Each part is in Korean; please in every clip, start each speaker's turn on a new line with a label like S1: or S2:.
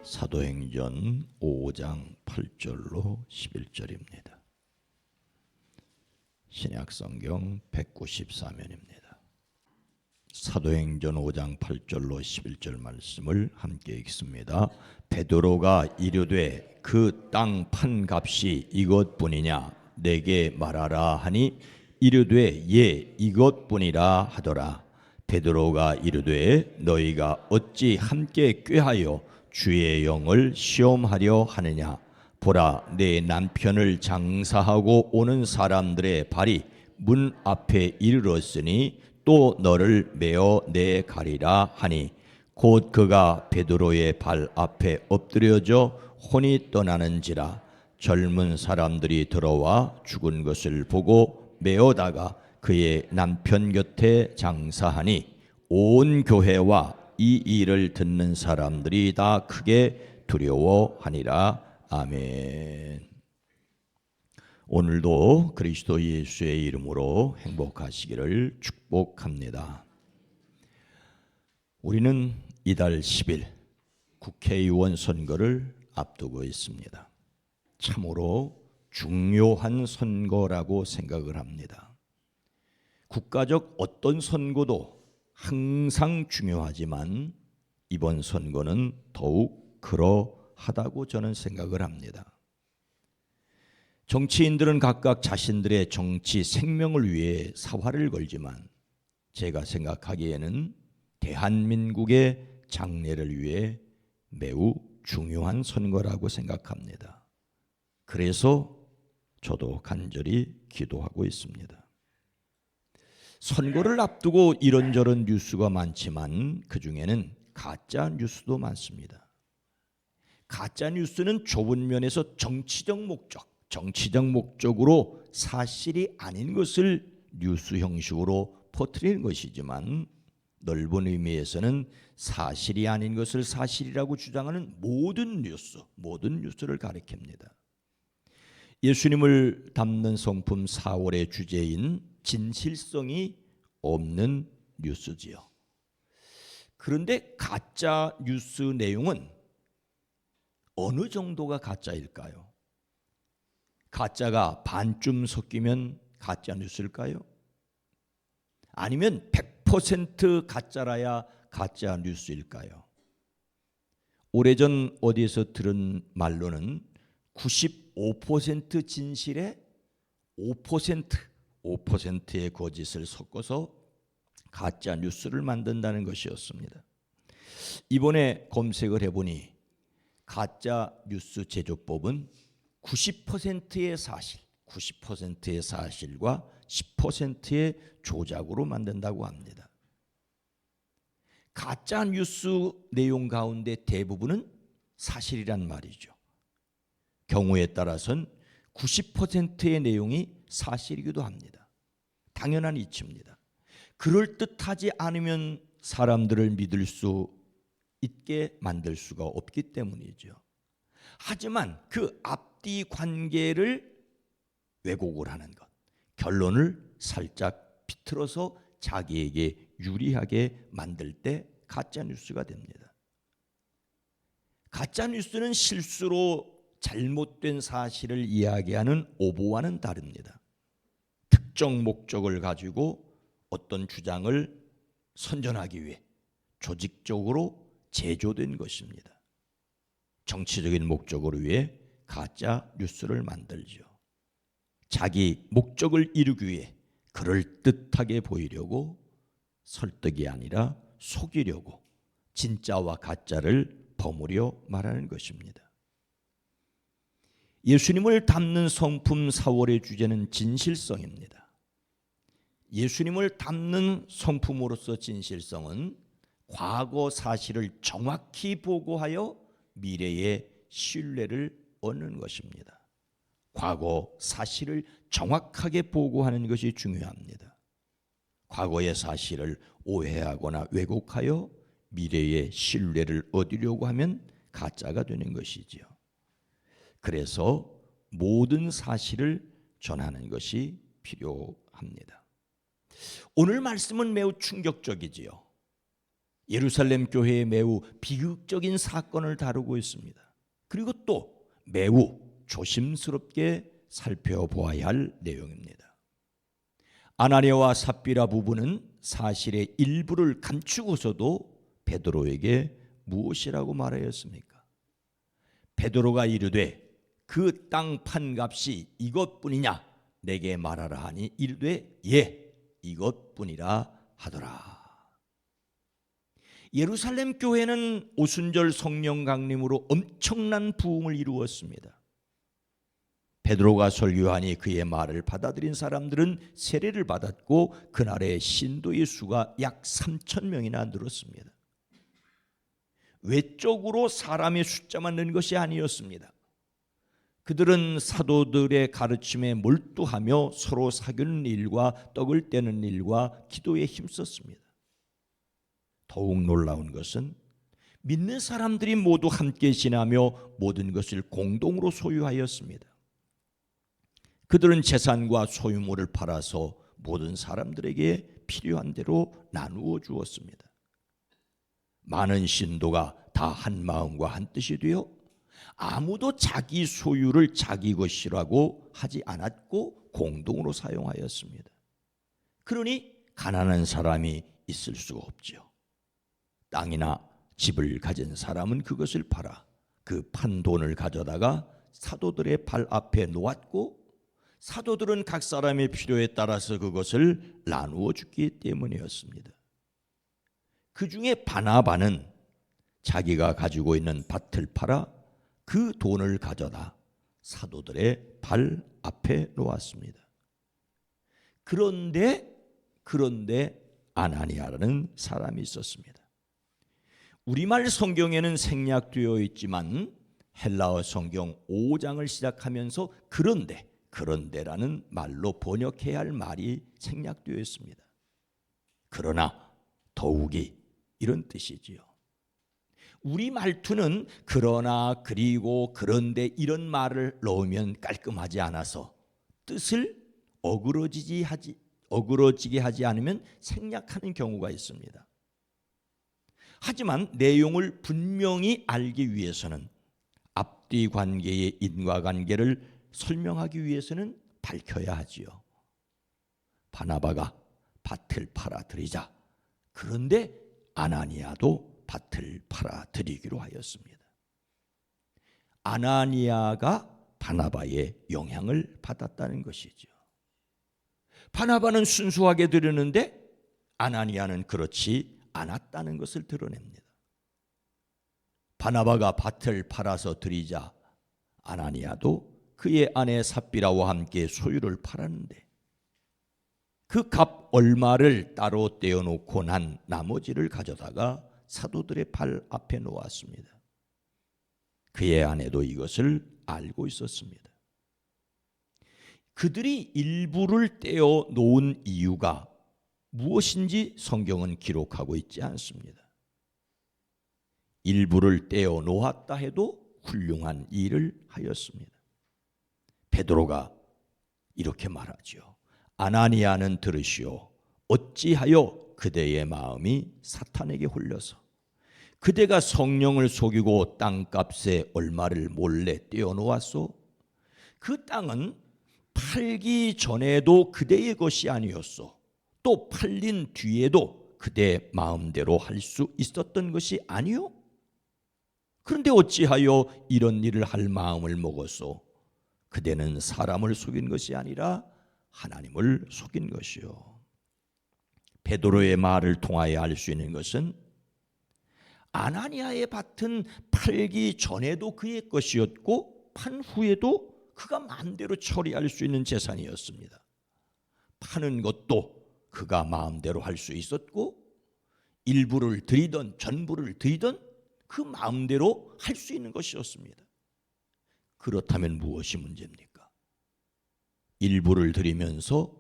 S1: 사도행전 5장 8절로 11절입니다. 신약성경 194면입니다. 사도행전 5장 8절로 11절 말씀을 함께 읽습니다. 베드로가 이르되 그 땅 판 값이 이것뿐이냐 내게 말하라 하니 이르되 예 이것뿐이라 하더라. 베드로가 이르되 너희가 어찌 함께 꾀하여 주의 영을 시험하려 하느냐. 보라 내 남편을 장사하고 오는 사람들의 발이 문 앞에 이르렀으니 또 너를 메어 내가리라 하니 곧 그가 베드로의 발 앞에 엎드려져 혼이 떠나는지라. 젊은 사람들이 들어와 죽은 것을 보고 메어다가 그의 남편 곁에 장사하니 온 교회와 이 일을 듣는 사람들이 다 크게 두려워하니라. 아멘. 오늘도 그리스도 예수의 이름으로 행복하시기를 축복합니다. 우리는 이달 10일 국회의원 선거를 앞두고 있습니다. 참으로 중요한 선거라고 생각을 합니다. 국가적 어떤 선거도 항상 중요하지만 이번 선거는 더욱 그러하다고 저는 생각을 합니다. 정치인들은 각각 자신들의 정치 생명을 위해 사활을 걸지만 제가 생각하기에는 대한민국의 장래를 위해 매우 중요한 선거라고 생각합니다. 그래서 저도 간절히 기도하고 있습니다. 선거를 앞두고 이런저런 뉴스가 많지만 그중에는 가짜 뉴스도 많습니다. 가짜 뉴스는 좁은 면에서 정치적 목적으로 사실이 아닌 것을 뉴스 형식으로 퍼뜨리는 것이지만 넓은 의미에서는 사실이 아닌 것을 사실이라고 주장하는 모든 뉴스를 가리킵니다. 예수님을 담는 성품 4월의 주제인 진실성이 없는 뉴스지요. 그런데 가짜 뉴스 내용은 어느 정도가 가짜일까요? 가짜가 반쯤 섞이면 가짜 뉴스일까요? 아니면 100% 가짜라야 가짜 뉴스일까요? 오래전 어디에서 들은 말로는 95% 진실에 5%의 거짓을 섞어서 가짜 뉴스를 만든다는 것이었습니다. 이번에 검색을 해보니 가짜 뉴스 제조법은 90%의 사실과 10%의 조작으로 만든다고 합니다. 가짜 뉴스 내용 가운데 대부분은 사실이란 말이죠. 경우에 따라서는 90%의 내용이 사실이기도 합니다. 당연한 이치입니다. 그럴듯하지 않으면 사람들을 믿을 수 있게 만들 수가 없기 때문이죠. 하지만 그 앞뒤 관계를 왜곡을 하는 것, 결론을 살짝 비틀어서 자기에게 유리하게 만들 때 가짜 뉴스가 됩니다. 가짜 뉴스는 실수로 잘못된 사실을 이야기하는 오보와는 다릅니다. 특정 목적을 가지고 어떤 주장을 선전하기 위해 조직적으로 제조된 것입니다. 정치적인 목적을 위해 가짜 뉴스를 만들죠. 자기 목적을 이루기 위해 그럴듯하게 보이려고 설득이 아니라 속이려고 진짜와 가짜를 버무려 말하는 것입니다. 예수님을 담는 성품 4월의 주제는 진실성입니다. 예수님을 담는 성품으로서 진실성은 과거 사실을 정확히 보고하여 미래의 신뢰를 얻는 것입니다. 과거 사실을 정확하게 보고하는 것이 중요합니다. 과거의 사실을 오해하거나 왜곡하여 미래의 신뢰를 얻으려고 하면 가짜가 되는 것이지요. 그래서 모든 사실을 전하는 것이 필요합니다. 오늘 말씀은 매우 충격적이지요. 예루살렘 교회의 매우 비극적인 사건을 다루고 있습니다. 그리고 또 매우 조심스럽게 살펴보아야 할 내용입니다. 아나니아와 삽비라 부부는 사실의 일부를 감추고서도 베드로에게 무엇이라고 말하였습니까? 베드로가 이르되 그 땅 판값이 이것뿐이냐 내게 말하라 하니 이르되 예 이것뿐이라 하더라. 예루살렘 교회는 오순절 성령 강림으로 엄청난 부흥을 이루었습니다. 베드로가 설교하니 그의 말을 받아들인 사람들은 세례를 받았고 그날의 신도의 수가 약 3,000명이나 늘었습니다. 외적으로 사람의 숫자만 는 것이 아니었습니다. 그들은 사도들의 가르침에 몰두하며 서로 사귀는 일과 떡을 떼는 일과 기도에 힘썼습니다. 더욱 놀라운 것은 믿는 사람들이 모두 함께 지나며 모든 것을 공동으로 소유하였습니다. 그들은 재산과 소유물을 팔아서 모든 사람들에게 필요한 대로 나누어 주었습니다. 많은 신도가 다 한 마음과 한 뜻이 되어 아무도 자기 소유를 자기 것이라고 하지 않았고 공동으로 사용하였습니다. 그러니 가난한 사람이 있을 수가 없지요. 땅이나 집을 가진 사람은 그것을 팔아 그 판 돈을 가져다가 사도들의 발 앞에 놓았고 사도들은 각 사람의 필요에 따라서 그것을 나누어 주기 때문이었습니다. 그 중에 바나바는 자기가 가지고 있는 밭을 팔아 그 돈을 가져다 사도들의 발 앞에 놓았습니다. 그런데 아나니아라는 사람이 있었습니다. 우리말 성경에는 생략되어 있지만 헬라어 성경 5장을 시작하면서 그런데라는 말로 번역해야 할 말이 생략되어 있습니다. 그러나 더욱이 이런 뜻이지요. 우리 말투는 그러나 그리고 그런데 이런 말을 넣으면 깔끔하지 않아서 뜻을 어그러지게 하지 않으면 생략하는 경우가 있습니다. 하지만 내용을 분명히 알기 위해서는 앞뒤 관계의 인과관계를 설명하기 위해서는 밝혀야 하지요. 바나바가 밭을 팔아들이자 그런데 아나니아도 밭을 팔아들이기로 하였습니다. 아나니아가 바나바의 영향을 받았다는 것이죠. 바나바는 순수하게 드리는데 아나니아는 그렇지 않았다는 것을 드러냅니다. 바나바가 밭을 팔아서 드리자 아나니아도 그의 아내 삽비라와 함께 소유를 팔았는데 그 값 얼마를 따로 떼어놓고 난 나머지를 가져다가 사도들의 발 앞에 놓았습니다. 그의 아내도 이것을 알고 있었습니다. 그들이 일부를 떼어 놓은 이유가 무엇인지 성경은 기록하고 있지 않습니다. 일부를 떼어 놓았다 해도 훌륭한 일을 하였습니다. 베드로가 이렇게 말하죠. 아나니아는 들으시오. 어찌하여 그대의 마음이 사탄에게 홀려서 그대가 성령을 속이고 땅값에 얼마를 몰래 떼어놓았소? 그 땅은 팔기 전에도 그대의 것이 아니었소. 또 팔린 뒤에도 그대 마음대로 할 수 있었던 것이 아니오? 그런데 어찌하여 이런 일을 할 마음을 먹었소? 그대는 사람을 속인 것이 아니라 하나님을 속인 것이요. 베드로의 말을 통하여 알 수 있는 것은 아나니아의 밭은 팔기 전에도 그의 것이었고 판 후에도 그가 마음대로 처리할 수 있는 재산이었습니다. 파는 것도 그가 마음대로 할 수 있었고 일부를 드리든 전부를 드리든 그 마음대로 할 수 있는 것이었습니다. 그렇다면 무엇이 문제입니까? 일부를 드리면서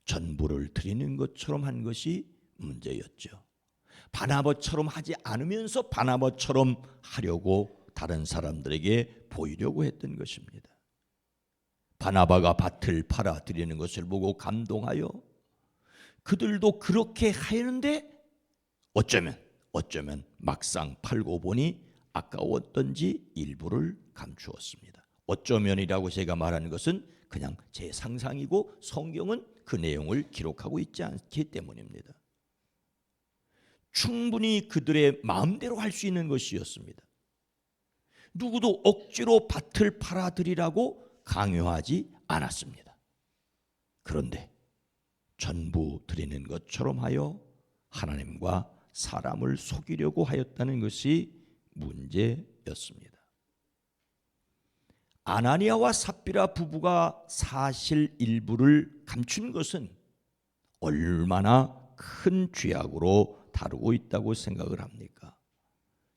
S1: 전부를 드리는 것처럼 한 것이 문제였죠. 바나바처럼 하지 않으면서 바나바처럼 하려고 다른 사람들에게 보이려고 했던 것입니다. 바나바가 밭을 팔아 드리는 것을 보고 감동하여 그들도 그렇게 하는데 어쩌면 어쩌면 막상 팔고 보니 아까웠던지 일부를 감추었습니다. 어쩌면이라고 제가 말하는 것은 그냥 제 상상이고 성경은 그 내용을 기록하고 있지 않기 때문입니다. 충분히 그들의 마음대로 할 수 있는 것이었습니다. 누구도 억지로 밭을 팔아드리라고 강요하지 않았습니다. 그런데 전부 드리는 것처럼 하여 하나님과 사람을 속이려고 하였다는 것이 문제였습니다. 아나니아와 삽비라 부부가 사실 일부를 감춘 것은 얼마나 큰 죄악으로 다루고 있다고 생각을 합니까?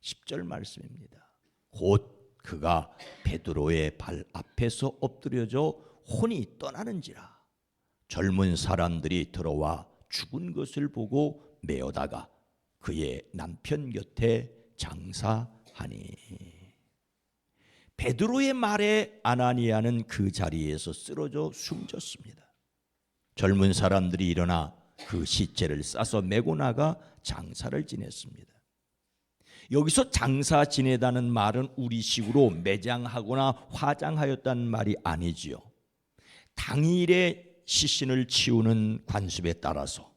S1: 10절 말씀입니다. 곧 그가 베드로의 발 앞에서 엎드려져 혼이 떠나는지라 젊은 사람들이 들어와 죽은 것을 보고 메어다가 그의 남편 곁에 장사하니. 베드로의 말에 아나니아는 그 자리에서 쓰러져 숨졌습니다. 젊은 사람들이 일어나 그 시체를 싸서 메고 나가 장사를 지냈습니다. 여기서 장사 지내다는 말은 우리식으로 매장하거나 화장하였다는 말이 아니지요. 당일에 시신을 치우는 관습에 따라서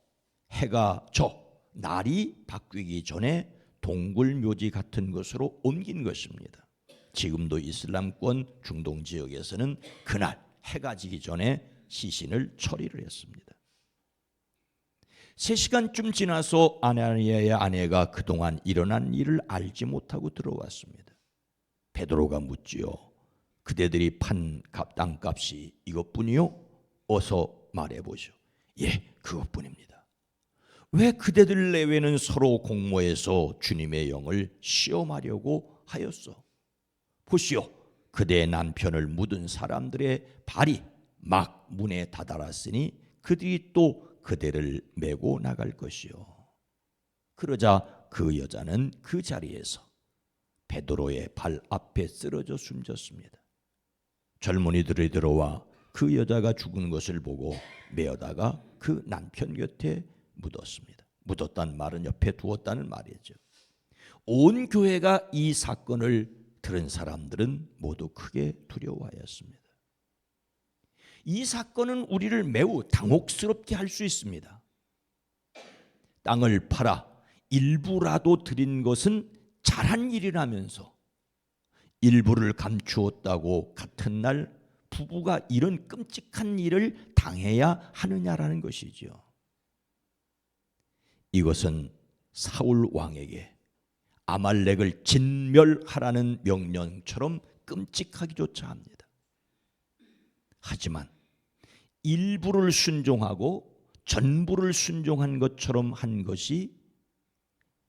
S1: 해가 져 날이 바뀌기 전에 동굴 묘지 같은 것으로 옮긴 것입니다. 지금도 이슬람권 중동 지역에서는 그날 해가 지기 전에 시신을 처리를 했습니다. 3시간쯤 지나서 아나니아의 아내가 그동안 일어난 일을 알지 못하고 들어왔습니다. 베드로가 묻지요. 그대들이 판 땅값이 이것뿐이요? 어서 말해보시오. 예, 그것뿐입니다. 왜 그대들 내외는 서로 공모해서 주님의 영을 시험하려고 하였소? 보시오, 그대의 남편을 묻은 사람들의 발이 막 문에 다다랐으니 그들이 또 그대를 메고 나갈 것이요. 그러자 그 여자는 그 자리에서 베드로의 발 앞에 쓰러져 숨졌습니다. 젊은이들이 들어와 그 여자가 죽은 것을 보고 메어다가 그 남편 곁에 묻었습니다. 묻었다는 말은 옆에 두었다는 말이죠. 온 교회가 이 사건을 들은 사람들은 모두 크게 두려워하였습니다. 이 사건은 우리를 매우 당혹스럽게 할 수 있습니다. 땅을 팔아 일부라도 드린 것은 잘한 일이라면서 일부를 감추었다고 같은 날 부부가 이런 끔찍한 일을 당해야 하느냐라는 것이죠. 이것은 사울 왕에게 아말렉을 진멸하라는 명령처럼 끔찍하기조차 합니다. 하지만 일부를 순종하고 전부를 순종한 것처럼 한 것이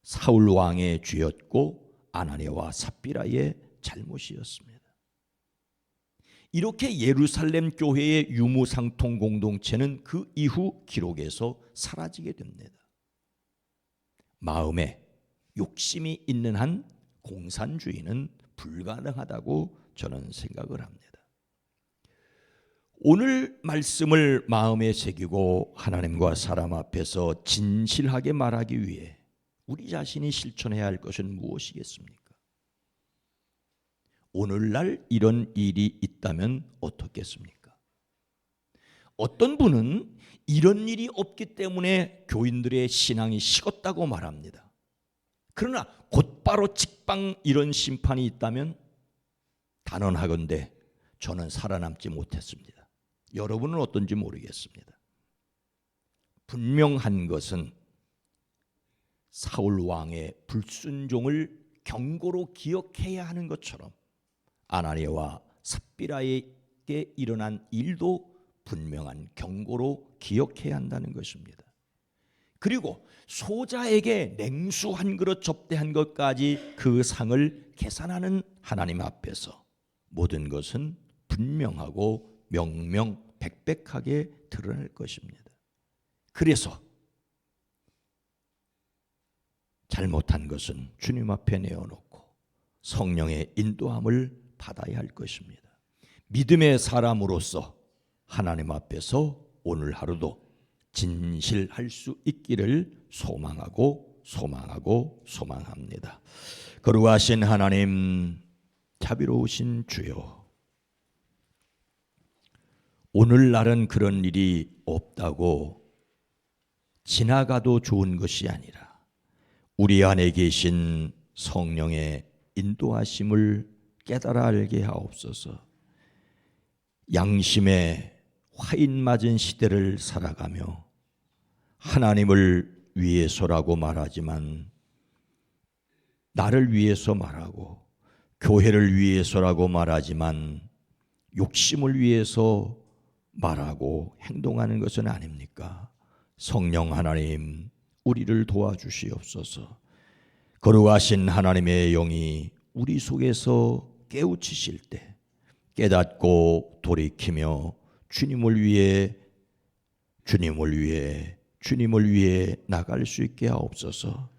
S1: 사울 왕의 죄였고 아나니아와 삽비라의 잘못이었습니다. 이렇게 예루살렘 교회의 유무상통 공동체는 그 이후 기록에서 사라지게 됩니다. 마음에 욕심이 있는 한 공산주의는 불가능하다고 저는 생각을 합니다. 오늘 말씀을 마음에 새기고 하나님과 사람 앞에서 진실하게 말하기 위해 우리 자신이 실천해야 할 것은 무엇이겠습니까? 오늘날 이런 일이 있다면 어떻겠습니까? 어떤 분은 이런 일이 없기 때문에 교인들의 신앙이 식었다고 말합니다. 그러나 곧바로 직방 이런 심판이 있다면 단언하건대 저는 살아남지 못했습니다. 여러분은 어떤지 모르겠습니다. 분명한 것은 사울 왕의 불순종을 경고로 기억해야 하는 것처럼 아나니아와 삽비라에게 일어난 일도 분명한 경고로 기억해야 한다는 것입니다. 그리고 소자에게 냉수 한 그릇 접대한 것까지 그 상을 계산하는 하나님 앞에서 모든 것은 분명하고 명명백백하게 드러날 것입니다. 그래서 잘못한 것은 주님 앞에 내어놓고 성령의 인도함을 받아야 할 것입니다. 믿음의 사람으로서 하나님 앞에서 오늘 하루도 진실할 수 있기를 소망하고 소망합니다. 거룩하신 하나님, 자비로우신 주여, 오늘날은 그런 일이 없다고 지나가도 좋은 것이 아니라 우리 안에 계신 성령의 인도하심을 깨달아 알게 하옵소서. 양심의 화인 맞은 시대를 살아가며 하나님을 위해서라고 말하지만 나를 위해서 말하고 교회를 위해서라고 말하지만 욕심을 위해서 말하고 행동하는 것은 아닙니까? 성령 하나님, 우리를 도와주시옵소서. 거룩하신 하나님의 영이 우리 속에서 깨우치실 때 깨닫고 돌이키며 주님을 위해 나갈 수 있게 하옵소서.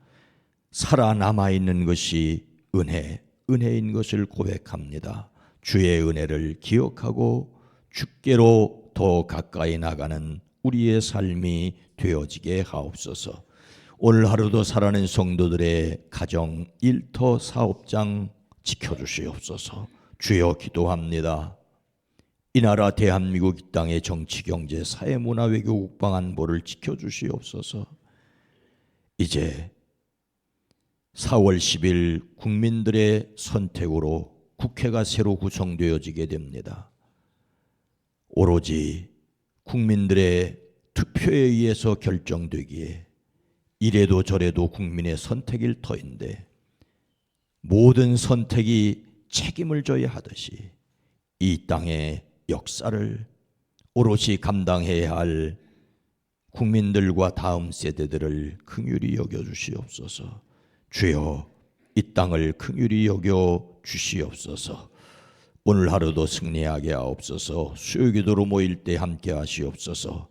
S1: 살아남아 있는 것이 은혜인 것을 고백합니다. 주의 은혜를 기억하고 주께로 더 가까이 나가는 우리의 삶이 되어지게 하옵소서. 오늘 하루도 살아낸 성도들의 가정, 일터, 사업장 지켜주시옵소서. 주여 기도합니다. 이 나라 대한민국 이 땅의 정치, 경제, 사회, 문화, 외교, 국방, 안보를 지켜주시옵소서. 이제 4월 10일 국민들의 선택으로 국회가 새로 구성되어지게 됩니다. 오로지 국민들의 투표에 의해서 결정되기에 이래도 저래도 국민의 선택일 터인데 모든 선택이 책임을 져야 하듯이 이 땅의 역사를 오롯이 감당해야 할 국민들과 다음 세대들을 긍휼히 여겨주시옵소서. 주여, 이 땅을 긍휼히 여겨 주시옵소서. 오늘 하루도 승리하게 하옵소서. 수요기도로 모일 때 함께 하시옵소서.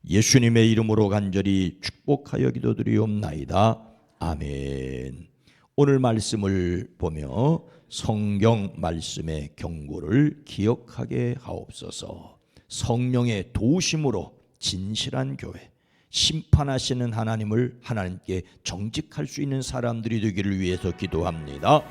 S1: 예수님의 이름으로 간절히 축복하여 기도드리옵나이다. 아멘. 오늘 말씀을 보며 성경 말씀의 경고를 기억하게 하옵소서. 성령의 도우심으로 진실한 교회, 심판하시는 하나님을 하나님께 정직할 수 있는 사람들이 되기를 위해서 기도합니다.